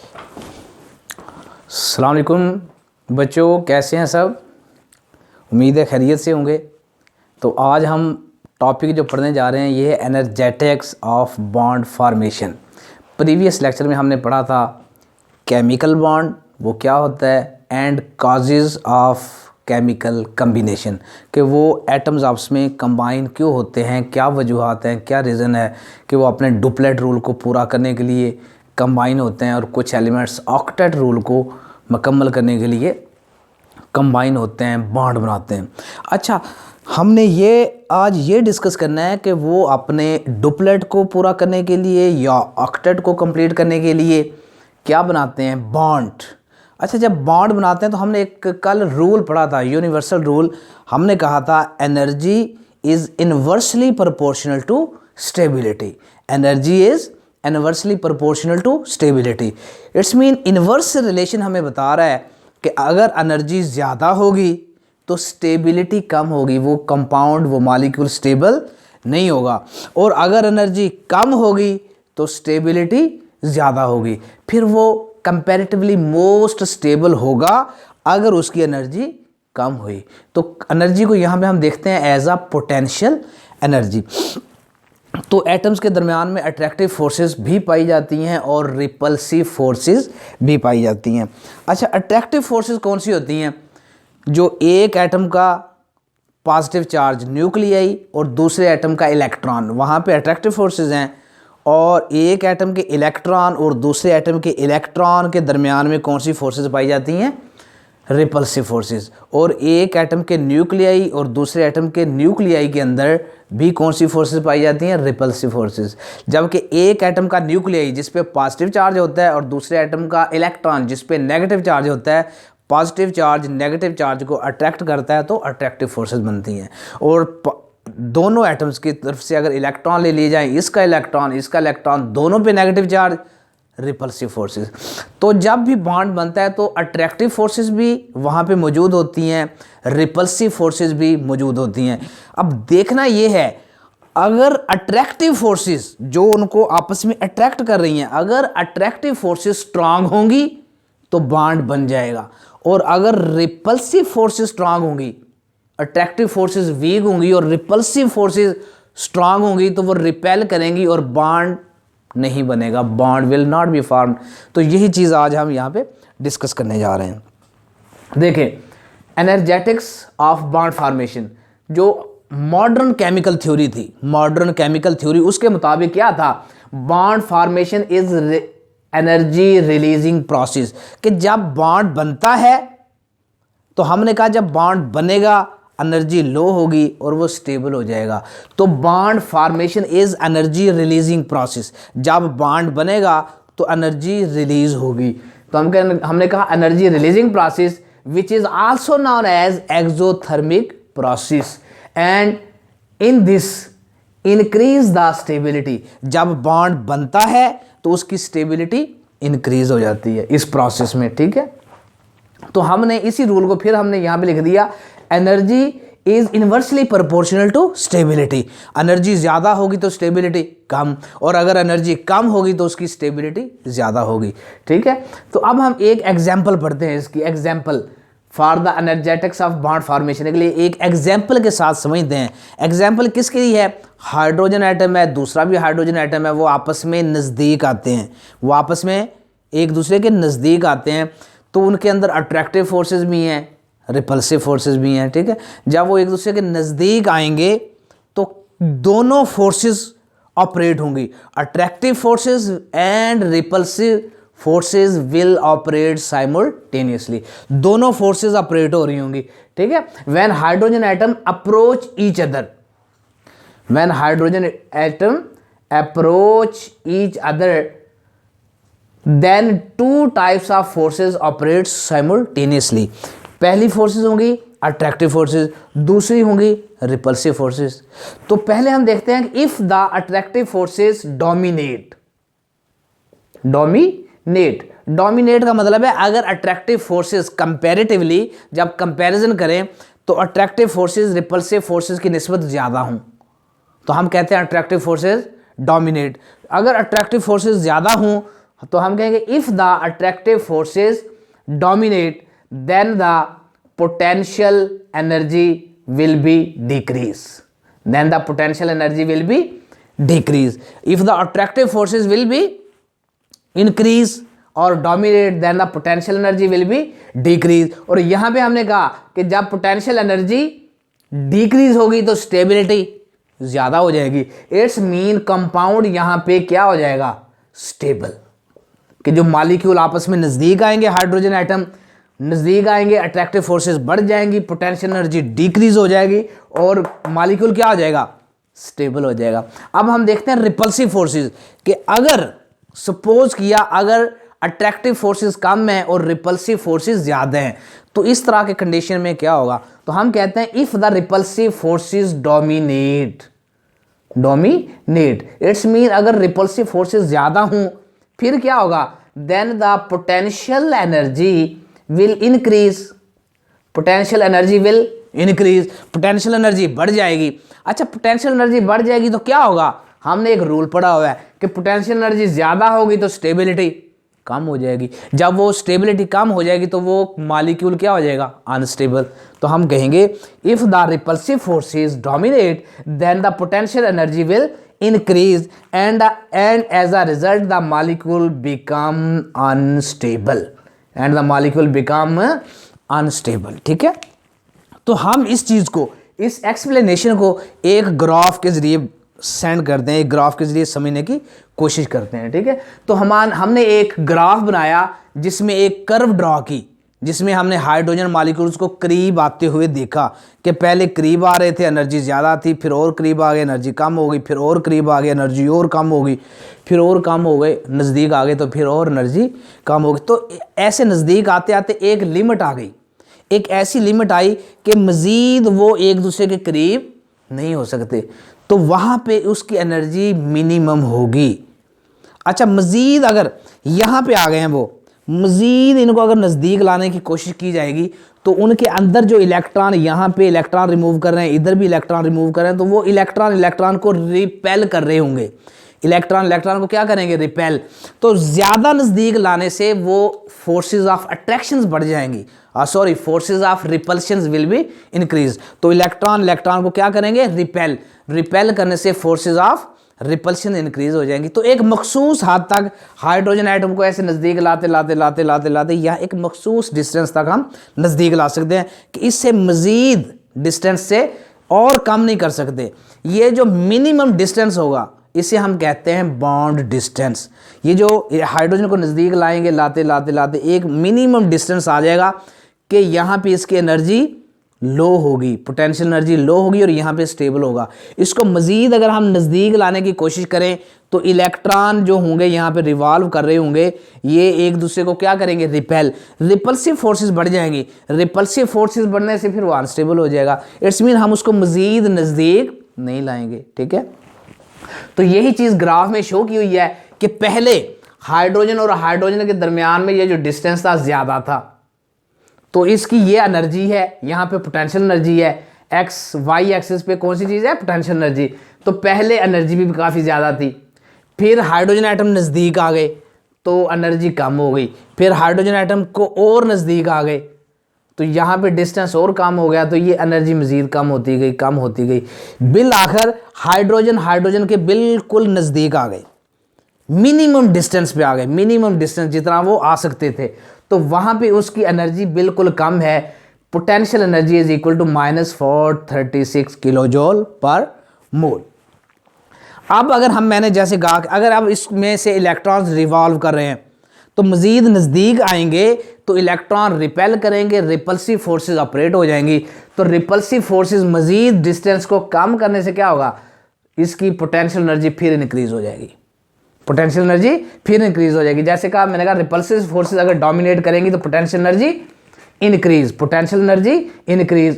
अस्सलाम वालेकुम बच्चों, कैसे हैं सब। उम्मीद है खैरियत से होंगे। तो आज हम टॉपिक जो पढ़ने जा रहे हैं ये है energetics of bond formation. Previous lecture में हमने पढ़ा था केमिकल बॉन्ड वो क्या होता है and causes of chemical combination, कि वो एटम्स आपस में कंबाइन क्यों होते हैं, क्या वजूहात हैं, क्या रीज़न है कि वो अपने डुप्लेट रूल को पूरा करने के लिए कंबाइन होते हैं और कुछ एलिमेंट्स ऑक्टेट रूल को मुकम्मल करने के लिए कंबाइन होते हैं, बॉन्ड बनाते हैं। अच्छा, हमने आज ये डिस्कस करना है कि वो अपने डुप्लेट को पूरा करने के लिए या ऑक्टेट को कंप्लीट करने के लिए क्या बनाते हैं, बॉन्ड। अच्छा, जब बॉन्ड बनाते हैं तो हमने एक कल रूल पढ़ा था, यूनिवर्सल रूल। हमने कहा था energy is inversely proportional to stability. Energy is inversely proportional to stability. It's mean inverse relation हमें बता रहा है कि अगर एनर्जी ज़्यादा होगी तो स्टेबिलिटी कम होगी, वो कंपाउंड, वो मॉलिक्यूल स्टेबल नहीं होगा। और अगर एनर्जी कम होगी तो स्टेबिलिटी ज़्यादा होगी, फिर वो कंपैरेटिवली मोस्ट स्टेबल होगा अगर उसकी एनर्जी कम हुई। तो एनर्जी को यहाँ पे हम देखते हैं एज अ पोटेंशियल एनर्जी। तो एटम्स के दरमियान में अट्रैक्टिव फोर्सेस भी पाई जाती हैं और रिपल्सिव फोर्सेस भी पाई जाती हैं। अच्छा, अट्रैक्टिव फोर्सेस कौन सी होती हैं? जो एक एटम का पॉजिटिव चार्ज न्यूक्लियाई और दूसरे एटम का इलेक्ट्रॉन, वहाँ पे अट्रैक्टिव फोर्सेस हैं। और एक एटम के इलेक्ट्रॉन और दूसरे एटम के इलेक्ट्रॉन के दरमियान में कौन सी फोर्सेस पाई जाती हैं? Repulsive forces. और एक एटम के न्यूक्लियाई और दूसरे एटम के न्यूक्लियाई के अंदर भी कौन सी फोर्सेस पाई जाती हैं? Repulsive forces. जबकि एक एटम का न्यूक्लियाई जिस पे पॉजिटिव चार्ज होता है और दूसरे एटम का इलेक्ट्रॉन जिस पे नेगेटिव चार्ज होता है, पॉजिटिव चार्ज नेगेटिव चार्ज को अट्रैक्ट करता है तो अट्रैक्टिव फोर्सेस बनती हैं। और दोनों एटम्स की तरफ से अगर इलेक्ट्रॉन ले लिए जाएं, इसका इलेक्ट्रॉन दोनों पे नेगेटिव चार्ज, रिपल्सिव फोर्सेस। तो जब भी बॉन्ड बनता है तो अट्रैक्टिव फोर्सेस भी वहाँ पे मौजूद होती हैं, रिपल्सिव फोर्सेस भी मौजूद होती हैं। अब देखना ये है, अगर अट्रैक्टिव फोर्सेस जो उनको आपस में अट्रैक्ट कर रही हैं, अगर अट्रैक्टिव फोर्सेस स्ट्रांग होंगी तो बॉन्ड बन जाएगा। और अगर रिपल्सिव फोर्सेस स्ट्रांग होंगी, अट्रैक्टिव फोर्सेस वीक होंगी और रिपल्सिव फोर्सेस स्ट्रांग होंगी तो वो रिपेल करेंगी और बॉन्ड नहीं बनेगा, bond will not be formed. तो यही चीज़ आज हम यहाँ पे डिस्कस करने जा रहे हैं। देखें, एनर्जेटिक्स ऑफ बॉन्ड फॉर्मेशन जो मॉडर्न केमिकल थ्योरी थी, मॉडर्न केमिकल थ्योरी उसके मुताबिक क्या था? Bond formation is energy releasing process. कि जब बॉन्ड बनता है तो हमने कहा जब बॉन्ड बनेगा एनर्जी लो होगी और वो स्टेबल हो जाएगा। तो bond formation is energy releasing process. जब बॉन्ड बनेगा तो एनर्जी रिलीज होगी। तो हमने कहा energy releasing process which is also known as exothermic process and in this increase the stability. जब बॉन्ड बनता है तो उसकी स्टेबिलिटी इंक्रीज हो जाती है इस प्रोसेस में, ठीक है। तो हमने इसी रूल को फिर हमने यहाँ पे लिख दिया, energy is inversely proportional to stability. Energy ज़्यादा होगी तो स्टेबिलिटी कम, और अगर एनर्जी कम होगी तो उसकी स्टेबिलिटी ज़्यादा होगी, ठीक है। तो अब हम एक एग्जाम्पल पढ़ते हैं इसकी, example for the energetics of bond formation के लिए एक एग्जाम्पल के साथ समझते हैं। एग्जाम्पल किसके लिए है? हाइड्रोजन एटम है, दूसरा भी हाइड्रोजन एटम है, वो आपस में नज़दीक आते हैं, वो आपस में एक दूसरे के नज़दीक आते हैं तो उनके अंदर अट्रैक्टिव फोर्सेस भी हैं, रिपल्सिव फोर्सेस भी हैं, ठीक है। जब वो एक दूसरे के नज़दीक आएंगे तो दोनों फोर्सेस ऑपरेट होंगी, attractive forces and repulsive forces will operate simultaneously. दोनों फोर्सेस ऑपरेट हो रही होंगी, ठीक है। When hydrogen atom approach each other, when hydrogen atom approach each other than two types of forces operate simultaneously. पहली forces होंगी attractive forces, दूसरी होंगी रिपल्सिव फोर्सेस। तो पहले हम देखते हैं कि if the attractive forces dominate, dominate का मतलब है अगर अट्रैक्टिव फोर्सेस कंपैरेटिवली जब कंपैरिजन करें तो अट्रैक्टिव फोर्सेस रिपल्सिव फोर्सेस की निस्बत ज़्यादा हों तो हम कहते हैं अट्रैक्टिव फोर्सेस डोमिनेट। अगर अट्रैक्टिव फोर्सेस ज़्यादा हों तो हम कहेंगे if the attractive forces dominate then the potential energy will be decrease, then the potential energy will be decrease. If the attractive forces will be increase और dominate then the potential energy will be decrease. और यहां पे हमने कहा कि जब potential energy decrease होगी तो स्टेबिलिटी ज्यादा हो जाएगी। इट्स मीन कंपाउंड यहां पे क्या हो जाएगा, स्टेबल, कि जो मॉलिक्यूल आपस में नजदीक आएंगे, हाइड्रोजन एटम नजदीक आएंगे, अट्रैक्टिव फोर्सेस बढ़ जाएंगी, पोटेंशियल एनर्जी डिक्रीज हो जाएगी और मॉलिक्यूल क्या हो जाएगा, स्टेबल हो जाएगा। अब हम देखते हैं रिपल्सिव फोर्सेस, कि अगर सपोज किया अगर अट्रैक्टिव फोर्सेस कम है और रिपल्सिव फोर्सेस ज्यादा हैं, तो इस तरह के कंडीशन में क्या होगा, तो हम कहते हैं if the repulsive forces dominate, it's mean अगर रिपल्सिव फोर्सेस ज्यादा हों फिर क्या होगा, then the potential energy will increase, potential energy will increase, potential energy बढ़ जाएगी। अच्छा, पोटेंशियल एनर्जी बढ़ जाएगी तो क्या होगा, हमने एक रूल पढ़ा हुआ है कि पोटेंशियल एनर्जी ज्यादा होगी तो स्टेबिलिटी कम हो जाएगी, जब वो स्टेबिलिटी कम हो जाएगी तो वो मॉलिक्यूल क्या हो जाएगा, अनस्टेबल। तो हम कहेंगे if the repulsive forces dominate then the potential energy will increase and as a result the molecule become unstable, and the molecule become unstable. ठीक है, तो हम इस चीज को, इस एक्सप्लेनेशन को एक ग्राफ के जरिए सेंड करते हैं, एक ग्राफ के जरिए समझने की कोशिश करते हैं। ठीक है, तो हमने एक ग्राफ बनाया जिसमें एक कर्व ड्रॉ की, जिसमें हमने हाइड्रोजन मॉलिक्यूल्स को करीब आते हुए देखा कि पहले करीब आ रहे थे, एनर्जी ज़्यादा थी, फिर और करीब आ गए, एनर्जी कम हो गई, फिर और करीब आ गए, एनर्जी और कम हो गई, फिर और कम हो गए, नज़दीक आ गए तो फिर और एनर्जी कम हो गई। तो ऐसे नज़दीक आते आते एक लिमिट आ गई, एक ऐसी लिमिट आई कि मज़ीद वो एक दूसरे के करीब नहीं हो सकते, तो वहाँ पे उसकी एनर्जी मिनिमम होगी। अच्छा, मज़ीद अगर यहाँ पे आ गए हैं वो, मज़ीद इनको अगर नज़दीक लाने की कोशिश की जाएगी तो उनके अंदर जो इलेक्ट्रॉन, यहाँ पे इलेक्ट्रॉन रिमूव कर रहे हैं, इधर भी इलेक्ट्रॉन रिमूव कर रहे हैं, तो वो इलेक्ट्रॉन को रिपेल कर रहे होंगे, इलेक्ट्रॉन को क्या करेंगे, रिपेल। तो ज़्यादा नज़दीक लाने से वो फोर्सेस ऑफ अट्रैक्शंस बढ़ जाएंगी, sorry forces of repulsions will be increase. तो इलेक्ट्रॉन को क्या करेंगे, रिपेल करने से फोर्सेस ऑफ रिपल्शन इंक्रीज हो जाएंगी। तो एक मखसूस हद तक हाइड्रोजन एटम को ऐसे नज़दीक लाते या एक मखसूस डिस्टेंस तक हम नज़दीक ला सकते हैं, कि इससे मज़ीद डिस्टेंस से और कम नहीं कर सकते। ये जो मिनिमम डिस्टेंस होगा इसे हम कहते हैं बॉन्ड डिस्टेंस। ये जो हाइड्रोजन को नज़दीक लाएंगे, लाते एक मिनिमम डिस्टेंस आ जाएगा कि यहाँ पे इसकी एनर्जी लो होगी, पोटेंशियल एनर्जी लो होगी और यहाँ पे स्टेबल होगा। इसको मज़ीद अगर हम नज़दीक लाने की कोशिश करें तो इलेक्ट्रॉन जो होंगे यहाँ पे रिवॉल्व कर रहे होंगे, ये एक दूसरे को क्या करेंगे, रिपल्सिव फोर्सेस बढ़ जाएंगी। रिपल्सिव फोर्सेस बढ़ने से फिर वो अनस्टेबल हो जाएगा। इट्स मीन हम उसको मज़ीद नज़दीक नहीं लाएंगे। ठीक है, तो यही चीज़ ग्राफ में शो की हुई है कि पहले हाइड्रोजन और हाइड्रोजन के दरमियान में ये जो डिस्टेंस था ज़्यादा था, तो इसकी ये एनर्जी है, यहाँ पे पोटेंशियल एनर्जी है, एक्स वाई एक्सिस पे कौन सी चीज़ है, पोटेंशियल एनर्जी। तो पहले एनर्जी भी काफ़ी ज़्यादा थी, फिर हाइड्रोजन एटम नज़दीक आ गए तो एनर्जी कम हो गई, फिर हाइड्रोजन एटम को और नज़दीक आ गए तो यहाँ पे डिस्टेंस और कम हो गया, तो ये एनर्जी मज़ीद कम होती गई। बिल आखिर हाइड्रोजन के बिल्कुल नज़दीक आ गए, मिनिमम डिस्टेंस पे आ गए, मिनिमम डिस्टेंस जितना वो आ सकते थे, तो वहाँ पे उसकी एनर्जी बिल्कुल कम है। Potential energy is equal to -436 kilojoule per mole. अब अगर मैंने जैसे कहा, अगर अब इसमें से इलेक्ट्रॉन्स रिवॉल्व कर रहे हैं तो मज़ीद नज़दीक आएंगे तो इलेक्ट्रॉन रिपेल करेंगे, रिपल्सिव फोर्सेस ऑपरेट हो जाएंगी। तो रिपल्सिव फोर्सेस मज़ीद डिस्टेंस को कम करने से क्या होगा, इसकी पोटेंशियल एनर्जी फिर इंक्रीज हो जाएगी, पोटेंशियल एनर्जी फिर इंक्रीज हो जाएगी। जैसे कहा मैंने कहा, रिपल्सिव फोर्सेस अगर डोमिनेट करेंगी तो पोटेंशियल एनर्जी इंक्रीज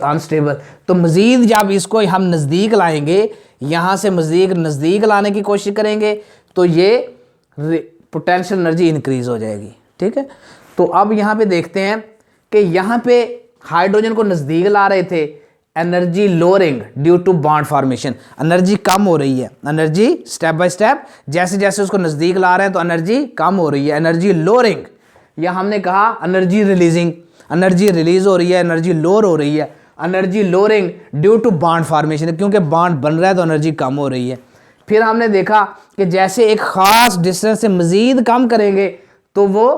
अनस्टेबल। तो मज़ीद जब इसको हम नज़दीक लाएंगे, यहाँ से मज़ीद नज़दीक लाने की कोशिश करेंगे तो ये पोटेंशियल एनर्जी इंक्रीज हो जाएगी। ठीक है, तो अब यहाँ पे देखते हैं कि यहाँ पे हाइड्रोजन को नज़दीक ला रहे थे, energy lowering due to bond formation, energy कम हो रही है, एनर्जी स्टेप बाय स्टेप जैसे जैसे उसको नज़दीक ला रहे हैं तो एनर्जी कम हो रही है, एनर्जी लोअरिंग, या हमने कहा एनर्जी रिलीजिंग, एनर्जी रिलीज हो रही है, एनर्जी लोअर हो रही है, energy lowering due to bond formation, क्योंकि बॉन्ड बन रहा है तो एनर्जी कम हो रही है। फिर हमने देखा कि जैसे एक ख़ास डिस्टेंस से मज़ीद कम करेंगे तो वो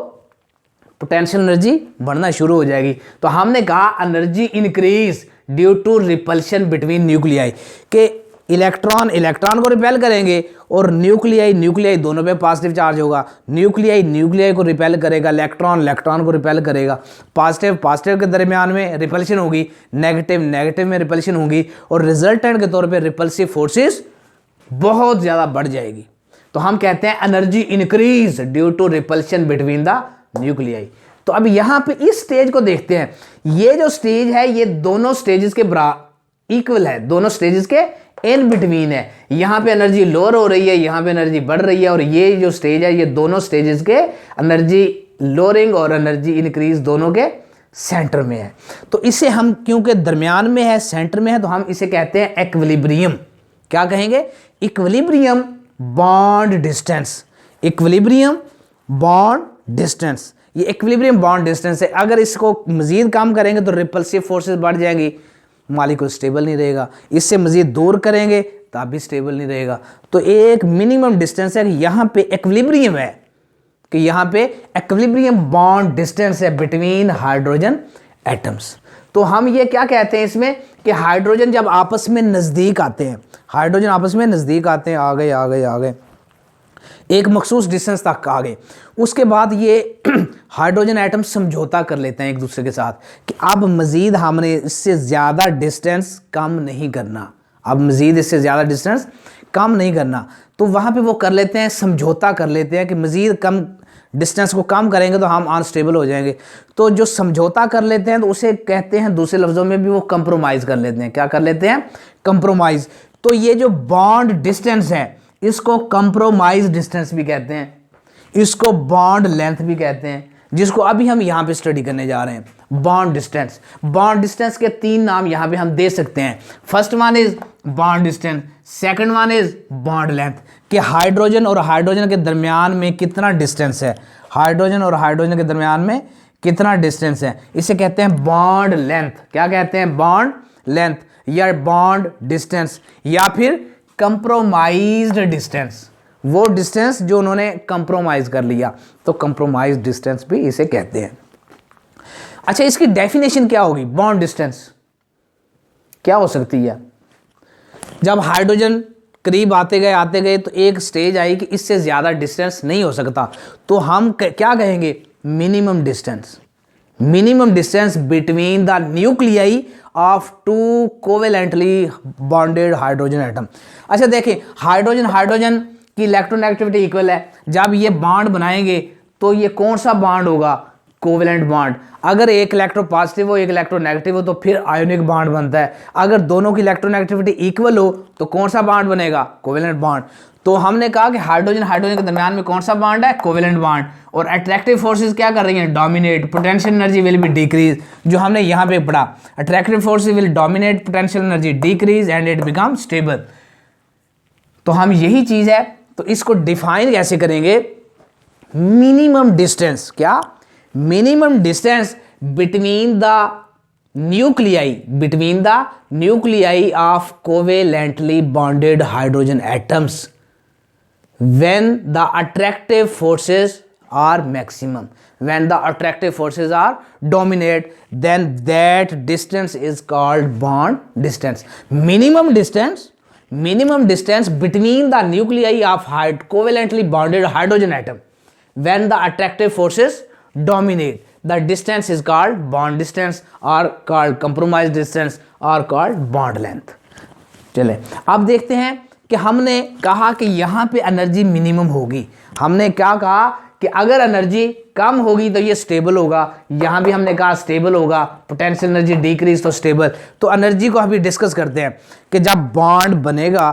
पोटेंशियल एनर्जी बढ़ना शुरू हो जाएगी। तो हमने कहा energy increase due to repulsion between nuclei, के इलेक्ट्रॉन इलेक्ट्रॉन को रिपेल करेंगे और न्यूक्लियाई दोनों पे पॉजिटिव चार्ज होगा, न्यूक्लियाई को रिपेल करेगा, इलेक्ट्रॉन को रिपेल करेगा, पॉजिटिव के दरमियान में रिपल्शन होगी, नेगेटिव में रिपल्शन होगी, और रिजल्टेंट के तौर पे रिपल्सिव फोर्सेस बहुत ज़्यादा बढ़ जाएगी। तो हम कहते हैं energy increase due to repulsion between the nuclei. तो अब यहाँ पे इस स्टेज को देखते हैं, ये जो स्टेज है ये दोनों स्टेजेस के इक्वल है, दोनों स्टेजेस के इन बिटवीन है, यहाँ पे एनर्जी लोअर हो रही है, यहाँ पे एनर्जी बढ़ रही है, और ये जो स्टेज है ये दोनों स्टेजेस के एनर्जी लोअरिंग और एनर्जी इंक्रीज दोनों के सेंटर में है। तो इसे हम क्योंकि दरमियान में है, सेंटर में है, तो हम इसे कहते हैं इक्विलिब्रियम। क्या कहेंगे? Equilibrium bond distance, equilibrium bond distance, ये इक्विलिब्रियम बॉन्ड डिस्टेंस है। अगर इसको मजीद कम करेंगे तो रिपल्सिव फोर्सेस बढ़ जाएंगी, मॉलिक्यूल स्टेबल नहीं रहेगा, इससे मजीद दूर करेंगे तब भी स्टेबल नहीं रहेगा। तो एक मिनिमम डिस्टेंस है, यहाँ पे इक्विलिब्रियम है, कि यहाँ पे इक्विलिब्रियम बॉन्ड डिस्टेंस है बिटवीन हाइड्रोजन एटम्स। तो हम ये क्या कहते हैं इसमें कि हाइड्रोजन जब आपस में नज़दीक आते हैं, हाइड्रोजन आपस में नज़दीक आते हैं, आ गए एक मखसूस डिस्टेंस तक आ गए, उसके बाद ये हाइड्रोजन एटम समझौता कर लेते हैं एक दूसरे के साथ कि अब मज़ीद हमने इससे ज़्यादा डिस्टेंस कम नहीं करना, अब मज़ीद इससे ज़्यादा डिस्टेंस कम नहीं करना। तो वहाँ पे वो कर लेते हैं, समझौता कर लेते हैं कि मज़ीद कम डिस्टेंस को कम करेंगे तो हम अनस्टेबल हो जाएंगे। तो जो समझौता कर लेते हैं तो उसे कहते हैं, दूसरे लफ्ज़ों में भी वो कंप्रोमाइज़ कर लेते हैं। क्या कर लेते हैं? कंप्रोमाइज़। तो ये जो बॉन्ड डिस्टेंस है इसको कंप्रोमाइज डिस्टेंस भी कहते हैं, इसको बॉन्ड लेंथ भी कहते हैं, जिसको अभी हम यहाँ पे स्टडी करने जा रहे हैं। बॉन्ड डिस्टेंस, बॉन्ड डिस्टेंस के 3 नाम यहाँ पे हम दे सकते हैं। First one is bond distance, second one is bond length, कि हाइड्रोजन और हाइड्रोजन के दरमियान में कितना डिस्टेंस है, हाइड्रोजन और हाइड्रोजन के दरमियान में कितना डिस्टेंस है, इसे कहते हैं बॉन्ड लेंथ। क्या कहते हैं? बॉन्ड लेंथ या बॉन्ड डिस्टेंस, या फिर कंप्रोमाइज्ड डिस्टेंस, वो डिस्टेंस जो उन्होंने कंप्रोमाइज कर लिया, तो कंप्रोमाइज डिस्टेंस भी इसे कहते हैं। अच्छा, इसकी डेफिनेशन क्या होगी? बॉन्ड डिस्टेंस क्या हो सकती है? जब हाइड्रोजन करीब आते गए तो एक स्टेज आई कि इससे ज़्यादा डिस्टेंस नहीं हो सकता, तो हम क्या कहेंगे? Minimum distance, minimum distance between the nuclei of 2 covalently bonded hydrogen atom. अच्छा देखिए, हाइड्रोजन की इलेक्ट्रोनेगेटिविटी इक्वल है, जब ये बॉन्ड बनाएंगे तो ये कौन सा बॉन्ड होगा? Covalent bond. अगर एक इलेक्ट्रो पॉजिटिव हो एक इलेक्ट्रो नेगेटिव हो तो फिर आयोनिक बॉन्ड बनता है। अगर दोनों की इलेक्ट्रोनेगेटिविटी इक्वल हो तो कौन सा बॉन्ड बनेगा? Covalent bond. तो हमने कहा कि हाइड्रोजन के दरमियान में कौन सा बॉन्ड है? Covalent bond. और अट्रैक्टिव फोर्सेस क्या कर रही हैं? Dominate. Potential energy will be decrease, जो हमने यहाँ पे पढ़ा, attractive forces will dominate, potential energy decrease and it become stable. तो हम यही चीज़ है, तो इसको डिफाइन कैसे करेंगे? Minimum distance. क्या? Minimum distance between the nuclei of covalently bonded hydrogen atoms when the attractive forces are maximum, when the attractive forces are dominate, then that distance is called bond distance. Minimum distance between the nuclei of covalently bonded hydrogen atom, when the attractive forces dominate, the distance is called bond distance or called compromise distance or called bond length. चले अब देखते हैं कि हमने कहा कि यहाँ पे एनर्जी मिनिमम होगी। हमने क्या कहा कि अगर एनर्जी कम होगी तो ये स्टेबल होगा, यहाँ भी हमने कहा स्टेबल होगा, पोटेंशियल एनर्जी डिक्रीज तो स्टेबल। तो एनर्जी को अभी डिस्कस करते हैं कि जब बॉन्ड बनेगा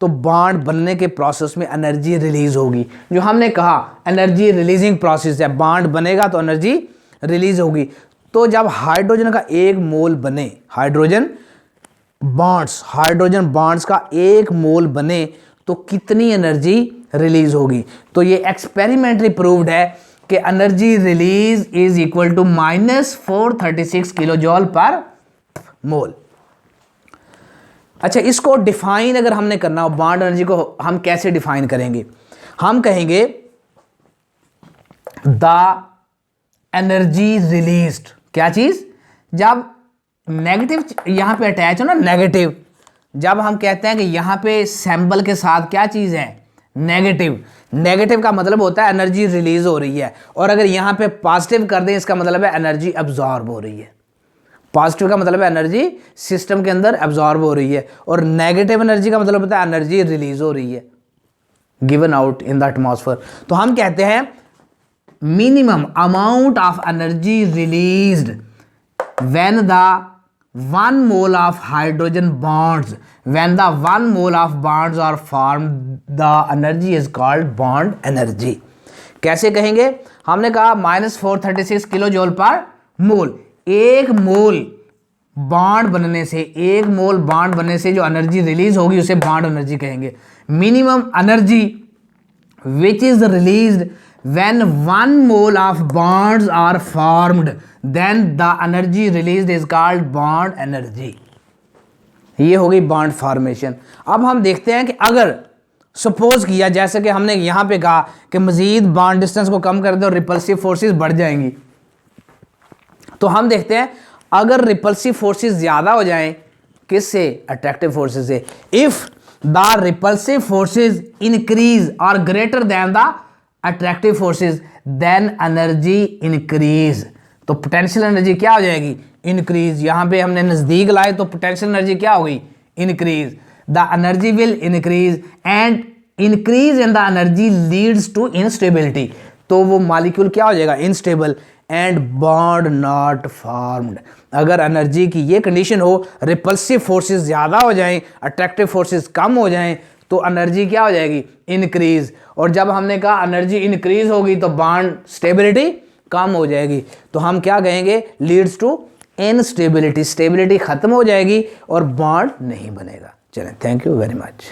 तो बॉन्ड बनने के प्रोसेस में एनर्जी रिलीज होगी, जो हमने कहा एनर्जी रिलीजिंग प्रोसेस है। बॉन्ड बनेगा तो एनर्जी रिलीज होगी। तो जब हाइड्रोजन का 1 मोल बने, हाइड्रोजन बॉन्ड्स, हाइड्रोजन बॉन्ड्स का 1 मोल बने तो कितनी एनर्जी रिलीज होगी। तो ये एक्सपेरिमेंटली प्रूव्ड है कि energy release is equal to -436 kilo joule per mole. अच्छा, इसको डिफाइन अगर हमने करना हो, बॉन्ड एनर्जी को हम कैसे डिफाइन करेंगे? हम कहेंगे द एनर्जी रिलीज्ड, क्या चीज, जब नेगेटिव यहां पे अटैच हो ना, नेगेटिव, जब हम कहते हैं कि यहां पे सैंपल के साथ क्या चीज है, नेगेटिव, नेगेटिव का मतलब होता है एनर्जी रिलीज हो रही है, और अगर यहां पे पॉजिटिव कर दें इसका मतलब है एनर्जी अब्जॉर्ब हो रही है। पॉजिटिव का मतलब है एनर्जी सिस्टम के अंदर अब्जॉर्ब हो रही है, और नेगेटिव एनर्जी का मतलब होता है एनर्जी रिलीज हो रही है, given out in the atmosphere. तो हम कहते हैं minimum amount of energy released when the 1 mole of hydrogen bonds, when the 1 mole of bonds are formed, the energy is called bond energy। कैसे कहेंगे? हमने कहा -436 किलो जूल पर मोल। 1 मोल bond बनने से, 1 मोल बॉन्ड बनने से जो एनर्जी रिलीज होगी उसे बॉन्ड एनर्जी कहेंगे। Minimum energy which is released when 1 mole of bonds are formed, then the energy released is called bond energy। ये हो गई बॉन्ड फॉर्मेशन। अब हम देखते हैं कि अगर सपोज किया, जैसे कि हमने यहां पे कहा कि मजीद बॉन्ड डिस्टेंस को कम कर दे और रिपल्सिव फोर्सेस बढ़ जाएंगी, तो हम देखते हैं अगर रिपल्सिव फोर्सेस ज्यादा हो जाएं, किससे, अट्रैक्टिव फोर्सेस से, if the repulsive forces increase और greater than the attractive forces then energy increase. तो पोटेंशियल एनर्जी क्या हो जाएगी, इंक्रीज। यहां पे हमने नजदीक लाए तो पोटेंशियल एनर्जी क्या हो गई, increase. The energy will increase and increase in the energy leads to instability. तो वो मॉलिक्यूल क्या हो जाएगा, unstable and bond not formed. अगर एनर्जी की ये कंडीशन हो, रिपल्सिव फोर्सेस ज्यादा हो जाएं, अट्रैक्टिव फोर्सेस कम हो जाएं, तो एनर्जी क्या हो जाएगी, इंक्रीज। और जब हमने कहा एनर्जी इंक्रीज होगी तो बॉन्ड स्टेबिलिटी कम हो जाएगी, तो हम क्या कहेंगे, लीड्स टू इनस्टेबिलिटी। स्टेबिलिटी खत्म हो जाएगी और बॉन्ड नहीं बनेगा। चलें, थैंक यू वेरी मच।